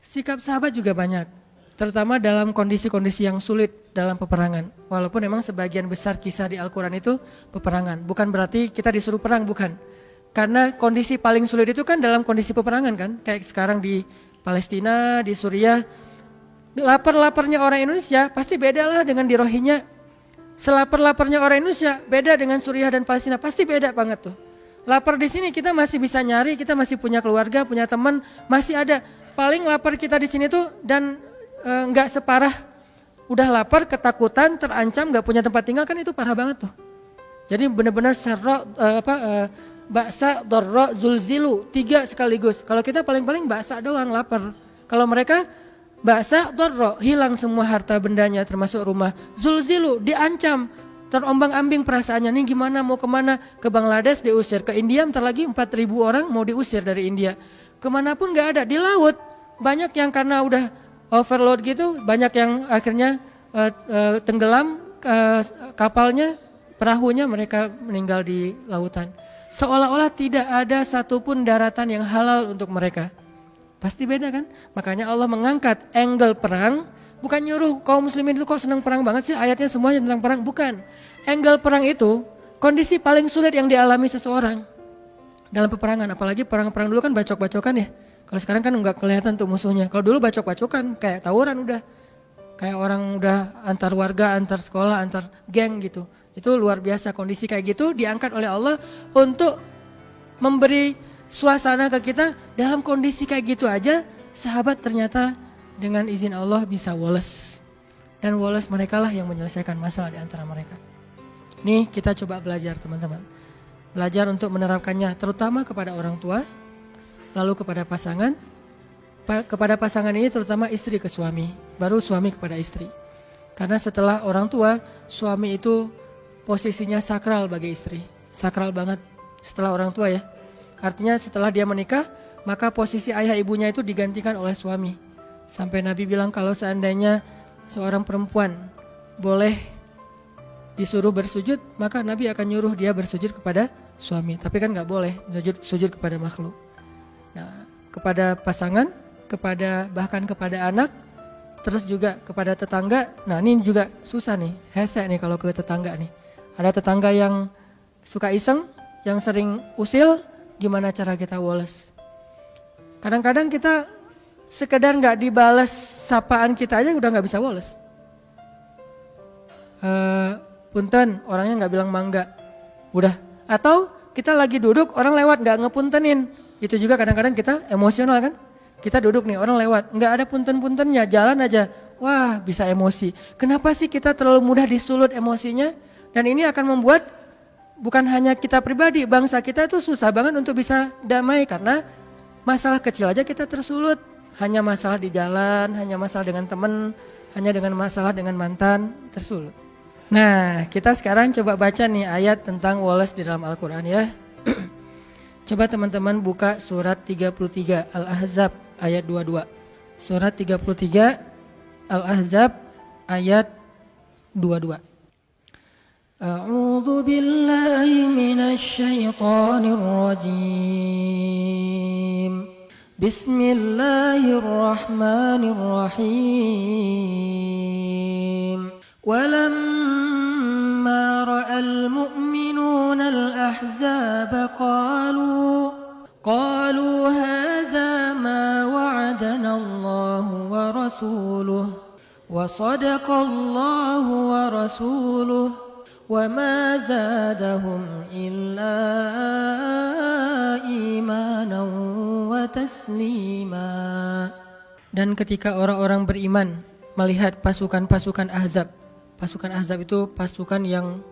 Sikap sahabat juga banyak, terutama dalam kondisi-kondisi yang sulit dalam peperangan. Walaupun memang sebagian besar kisah di Al-Quran itu peperangan. Bukan berarti kita disuruh perang, bukan. Karena kondisi paling sulit itu kan dalam kondisi peperangan kan. Kayak sekarang di Palestina, di Suriah. Lapar-laparnya orang Indonesia pasti beda lah dengan di Rohingya. Selapar-laparnya orang Indonesia beda dengan Suriah dan Palestina. Pasti beda banget tuh. Lapar di sini kita masih bisa nyari, kita masih punya keluarga, punya teman, masih ada. Paling lapar kita di sini tuh dan nggak separah udah lapar, ketakutan, terancam, nggak punya tempat tinggal kan itu parah banget tuh. Jadi benar-benar baksa, dorro, zulzilu, 3 sekaligus. Kalau kita paling-paling baksa doang lapar. Kalau mereka baksa, dorro, hilang semua harta bendanya termasuk rumah. Zulzilu, diancam, terombang-ambing perasaannya. Nih gimana, mau kemana? Ke Bangladesh diusir, ke India bentar lagi 4.000 orang mau diusir dari India. Kemanapun nggak ada, di laut banyak yang karena udah overload gitu, banyak yang akhirnya tenggelam kapalnya, perahunya, mereka meninggal di lautan. Seolah-olah tidak ada satupun daratan yang halal untuk mereka. Pasti beda kan? Makanya Allah mengangkat angle perang, bukan nyuruh kaum muslimin itu kok senang perang banget sih, ayatnya semuanya tentang perang, bukan. Angle perang itu kondisi paling sulit yang dialami seseorang dalam peperangan, apalagi perang-perang dulu kan bacok-bacokan ya. Kalau sekarang kan nggak kelihatan tuh musuhnya. Kalau dulu bacok-bacokan kayak tawuran udah. Kayak orang udah antar warga, antar sekolah, antar geng gitu. Itu luar biasa, kondisi kayak gitu diangkat oleh Allah untuk memberi suasana ke kita. Dalam kondisi kayak gitu aja sahabat ternyata dengan izin Allah bisa woles. Dan woles mereka lah yang menyelesaikan masalah di antara mereka. Nih kita coba belajar teman-teman. Belajar untuk menerapkannya terutama kepada orang tua, lalu kepada pasangan. Kepada pasangan ini terutama istri ke suami, baru suami kepada istri. Karena setelah orang tua, suami itu posisinya sakral bagi istri. Sakral banget setelah orang tua ya. Artinya setelah dia menikah, maka posisi ayah ibunya itu digantikan oleh suami. Sampai Nabi bilang kalau seandainya seorang perempuan boleh disuruh bersujud, maka Nabi akan nyuruh dia bersujud kepada suami. Tapi kan gak boleh sujud kepada makhluk. Nah, kepada pasangan, bahkan kepada anak, terus juga kepada tetangga. Nah ini juga susah nih, hese nih kalau ke tetangga nih. Ada tetangga yang suka iseng, yang sering usil, gimana cara kita woles? Kadang-kadang kita sekedar gak dibalas sapaan kita aja udah gak bisa woles. Punten, orangnya gak bilang mangga, udah. Atau kita lagi duduk, orang lewat gak ngepuntenin. Itu juga kadang-kadang kita emosional kan. Kita duduk nih, orang lewat, gak ada punten-puntennya, jalan aja. Wah, bisa emosi. Kenapa sih kita terlalu mudah disulut emosinya? Dan ini akan membuat bukan hanya kita pribadi, bangsa kita itu susah banget untuk bisa damai. Karena masalah kecil aja kita tersulut. Hanya masalah di jalan, hanya masalah dengan teman, hanya dengan masalah dengan mantan, tersulut. Nah, kita sekarang coba baca nih ayat tentang woles di dalam Al-Quran ya. Coba teman-teman buka surat 33 Al-Ahzab ayat 22. Surat 33 Al-Ahzab ayat 22. A'udzu billahi minasy syaithanir rajim. Bismillahirrahmanirrahim. ولما رأى المؤمنون الأحزاب قالوا هذا ما وعدنا الله ورسوله وصدق الله ورسوله وما زادهم إلا إيمانا وتسليما. Dan ketika orang-orang beriman melihat pasukan-pasukan Ahzab. Pasukan Ahzab itu pasukan yang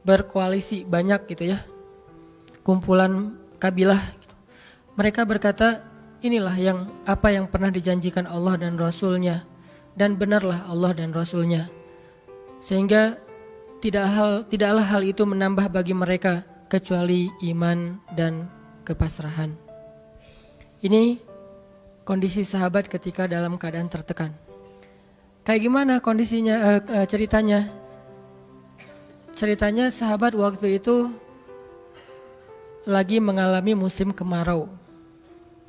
berkoalisi banyak gitu ya. Kumpulan kabilah gitu. Mereka berkata, inilah apa yang pernah dijanjikan Allah dan Rasulnya. Dan benarlah Allah dan Rasulnya. Sehingga tidaklah hal itu menambah bagi mereka kecuali iman dan kepasrahan. Ini kondisi sahabat ketika dalam keadaan tertekan. Kayak gimana kondisinya, ceritanya? Ceritanya sahabat waktu itu lagi mengalami musim kemarau.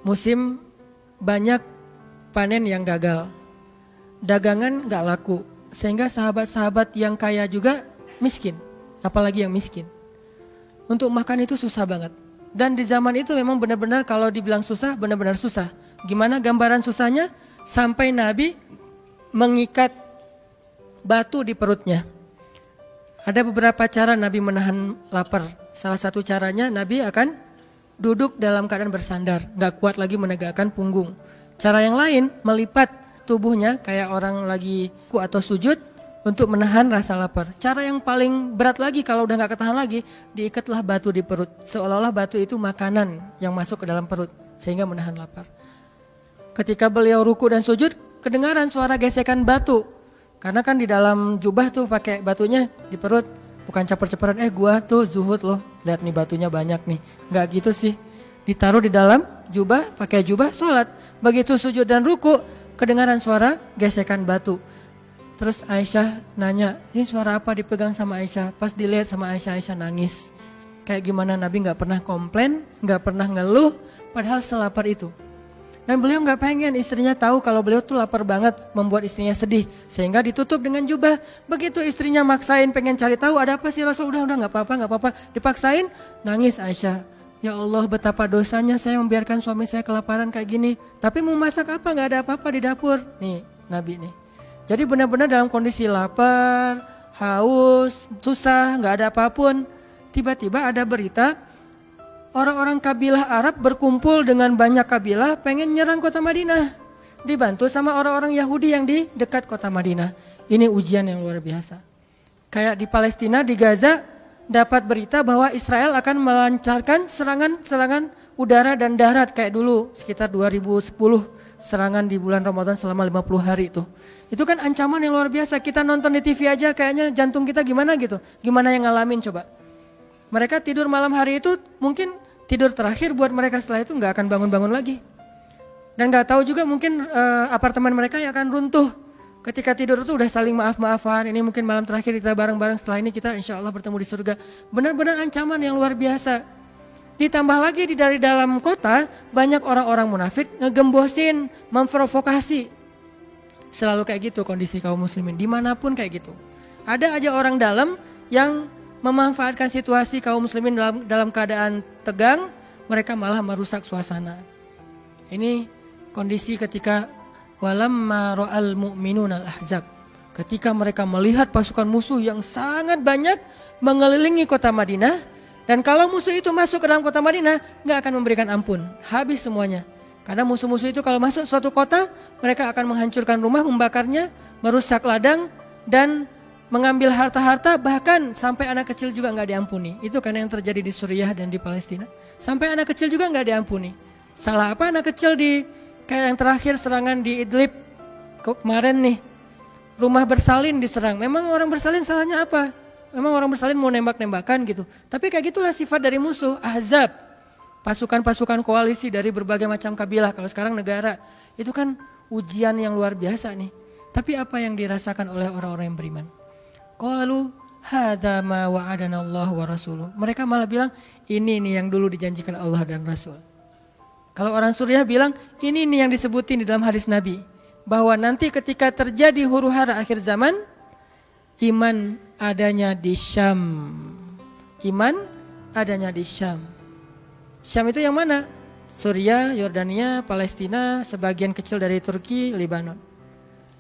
Musim banyak panen yang gagal, dagangan gak laku, sehingga sahabat-sahabat yang kaya juga miskin, apalagi yang miskin. Untuk makan itu susah banget. Dan di zaman itu memang benar-benar kalau dibilang susah, benar-benar susah. Gimana gambaran susahnya? Sampai Nabi mengikat batu di perutnya. Ada beberapa cara Nabi menahan lapar. Salah satu caranya Nabi akan duduk dalam keadaan bersandar, gak kuat lagi menegakkan punggung. Cara yang lain, melipat tubuhnya kayak orang lagi ku atau sujud untuk menahan rasa lapar. Cara yang paling berat lagi kalau udah gak ketahan lagi, diikatlah batu di perut. Seolah-olah batu itu makanan yang masuk ke dalam perut sehingga menahan lapar. Ketika beliau ruku dan sujud, kedengaran suara gesekan batu. Karena kan di dalam jubah tuh pakai batunya di perut. Bukan caper-caperan, gua tuh zuhud loh, lihat nih batunya banyak nih. Gak gitu sih. Ditaruh di dalam jubah, pakai jubah, sholat. Begitu sujud dan ruku, kedengaran suara gesekan batu. Terus Aisyah nanya, ini suara apa dipegang sama Aisyah? Pas dilihat sama Aisyah, Aisyah nangis. Kayak gimana Nabi gak pernah komplain, gak pernah ngeluh, padahal selapar itu. Dan beliau gak pengen istrinya tahu kalau beliau tuh lapar banget, membuat istrinya sedih. Sehingga ditutup dengan jubah. Begitu istrinya maksain pengen cari tahu ada apa sih Rasul, udah gak apa-apa. Dipaksain, nangis Aisyah. Ya Allah, betapa dosanya saya membiarkan suami saya kelaparan kayak gini. Tapi mau masak apa, gak ada apa-apa di dapur. Nih Nabi nih. Jadi benar-benar dalam kondisi lapar, haus, susah, gak ada apapun. Tiba-tiba ada berita orang-orang kabilah Arab berkumpul dengan banyak kabilah pengen nyerang kota Madinah. Dibantu sama orang-orang Yahudi yang di dekat kota Madinah. Ini ujian yang luar biasa. Kayak di Palestina, di Gaza, dapat berita bahwa Israel akan melancarkan serangan udara dan darat kayak dulu sekitar 2010. Serangan di bulan Ramadan selama 50 hari itu. Itu kan ancaman yang luar biasa. Kita nonton di TV aja kayaknya jantung kita gimana gitu. Gimana yang ngalamin coba. Mereka tidur malam hari itu mungkin tidur terakhir buat mereka, setelah itu gak akan bangun-bangun lagi. Dan gak tahu juga mungkin apartemen mereka yang akan runtuh. Ketika tidur itu udah saling maaf-maafan, ini mungkin malam terakhir kita bareng-bareng, setelah ini kita insya Allah bertemu di surga. Benar-benar ancaman yang luar biasa. Ditambah lagi dari dalam kota banyak orang-orang munafik ngegembosin, memprovokasi. Selalu kayak gitu kondisi kaum muslimin, dimanapun kayak gitu. Ada aja orang dalam yang memanfaatkan situasi kaum muslimin dalam keadaan tegang, mereka malah merusak suasana. Ini kondisi ketika walamma ra'al mu'minuna al-ahzab. Ketika mereka melihat pasukan musuh yang sangat banyak mengelilingi kota Madinah, dan kalau musuh itu masuk ke dalam kota Madinah, gak akan memberikan ampun, habis semuanya. Karena musuh-musuh itu kalau masuk suatu kota, mereka akan menghancurkan rumah, membakarnya, merusak ladang, dan mengambil harta-harta, bahkan sampai anak kecil juga gak diampuni. Itu karena yang terjadi di Suriah dan di Palestina. Sampai anak kecil juga gak diampuni. Salah apa anak kecil di kayak yang terakhir serangan di Idlib kemarin nih. Rumah bersalin diserang. Memang orang bersalin salahnya apa? Memang orang bersalin mau nembak-nembakan gitu. Tapi kayak gitulah sifat dari musuh. Ahzab, pasukan-pasukan koalisi dari berbagai macam kabilah. Kalau sekarang negara, itu kan ujian yang luar biasa nih. Tapi apa yang dirasakan oleh orang-orang yang beriman? Qalu hadza ma wa'adana Allah wa rasuluh. Mereka malah bilang ini nih yang dulu dijanjikan Allah dan Rasul. Kalau orang Suriah bilang ini nih yang disebutin di dalam hadis Nabi, bahwa nanti ketika terjadi huru-hara akhir zaman, iman adanya di Syam. Iman adanya di Syam. Syam itu yang mana? Suriah, Yordania, Palestina, sebagian kecil dari Turki, Lebanon.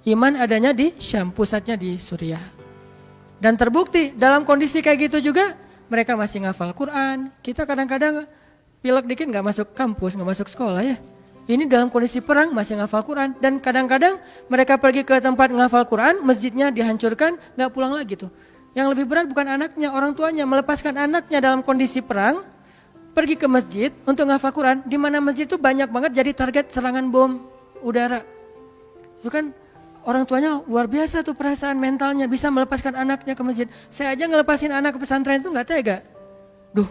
Iman adanya di Syam, pusatnya di Suriah. Dan terbukti dalam kondisi kayak gitu juga mereka masih ngafal Quran. Kita kadang-kadang pilek dikit gak masuk kampus, gak masuk sekolah ya. Ini dalam kondisi perang masih ngafal Quran. Dan kadang-kadang mereka pergi ke tempat ngafal Quran, masjidnya dihancurkan, gak pulang lagi tuh. Yang lebih berat bukan anaknya, orang tuanya melepaskan anaknya dalam kondisi perang, pergi ke masjid untuk ngafal Quran, di mana masjid itu banyak banget jadi target serangan bom udara. Itu kan orang tuanya luar biasa tuh perasaan mentalnya, bisa melepaskan anaknya ke masjid. Saya aja ngelepasin anak ke pesantren itu gak tega. Duh,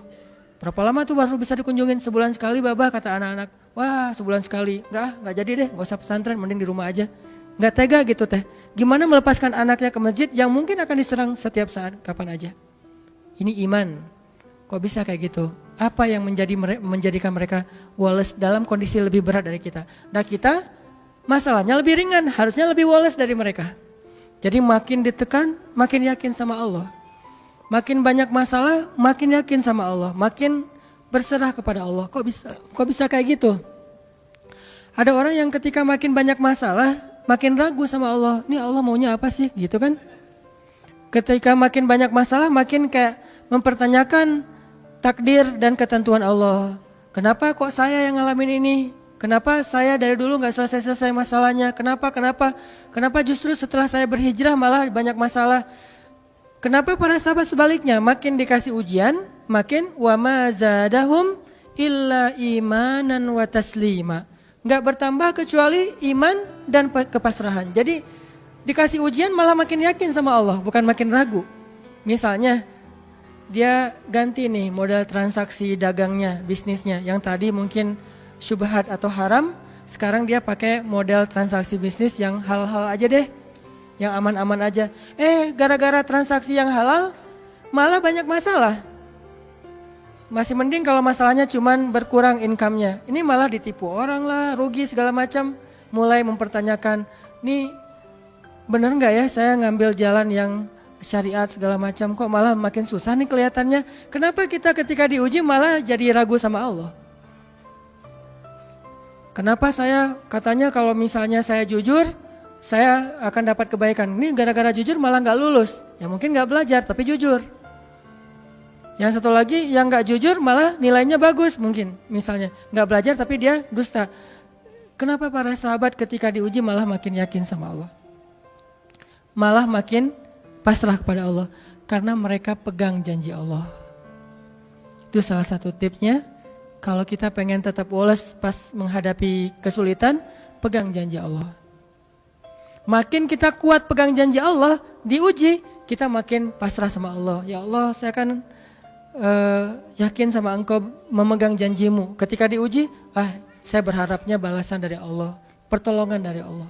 berapa lama tuh baru bisa dikunjungin? Sebulan sekali Babah, kata anak-anak. Wah, sebulan sekali. Gak jadi deh, gak usah pesantren, mending di rumah aja. Gak tega gitu teh. Gimana melepaskan anaknya ke masjid yang mungkin akan diserang setiap saat, kapan aja. Ini iman. Kok bisa kayak gitu? Apa yang menjadikan mereka wales dalam kondisi lebih berat dari kita? Dan kita masalahnya lebih ringan, harusnya lebih woles dari mereka. Jadi makin ditekan, makin yakin sama Allah. Makin banyak masalah, makin yakin sama Allah, makin berserah kepada Allah. Kok bisa kayak gitu? Ada orang yang ketika makin banyak masalah, makin ragu sama Allah. Ini Allah maunya apa sih? Gitu kan? Ketika makin banyak masalah, makin kayak mempertanyakan takdir dan ketentuan Allah. Kenapa kok saya yang ngalamin ini? Kenapa saya dari dulu gak selesai-selesai masalahnya? Kenapa justru setelah saya berhijrah malah banyak masalah? Kenapa para sahabat sebaliknya? Makin dikasih ujian, makin wa ma zadahum illa imanan wa taslima. Gak bertambah kecuali iman dan kepasrahan. Jadi dikasih ujian malah makin yakin sama Allah, bukan makin ragu. Misalnya dia ganti nih modal transaksi dagangnya, bisnisnya. Yang tadi mungkin syubhat atau haram, sekarang dia pakai model transaksi bisnis yang halal aja deh, yang aman-aman aja. Gara-gara transaksi yang halal malah banyak masalah. Masih mending kalau masalahnya cuman berkurang income-nya. Ini malah ditipu orang lah, rugi segala macam. Mulai mempertanyakan, nih bener gak ya saya ngambil jalan yang syariat segala macam, kok malah makin susah nih kelihatannya. Kenapa kita ketika diuji malah jadi ragu sama Allah? Kenapa saya katanya kalau misalnya saya jujur, saya akan dapat kebaikan. Ini gara-gara jujur malah gak lulus. Ya mungkin gak belajar tapi jujur. Yang satu lagi yang gak jujur malah nilainya bagus mungkin. Misalnya gak belajar tapi dia dusta. Kenapa para sahabat ketika diuji malah makin yakin sama Allah? Malah makin pasrah kepada Allah. Karena mereka pegang janji Allah. Itu salah satu tipsnya. Kalau kita pengen tetap woles pas menghadapi kesulitan, pegang janji Allah. Makin kita kuat pegang janji Allah, diuji, kita makin pasrah sama Allah. Ya Allah, saya akan yakin sama Engkau memegang janjimu. Ketika diuji, saya berharapnya balasan dari Allah, pertolongan dari Allah.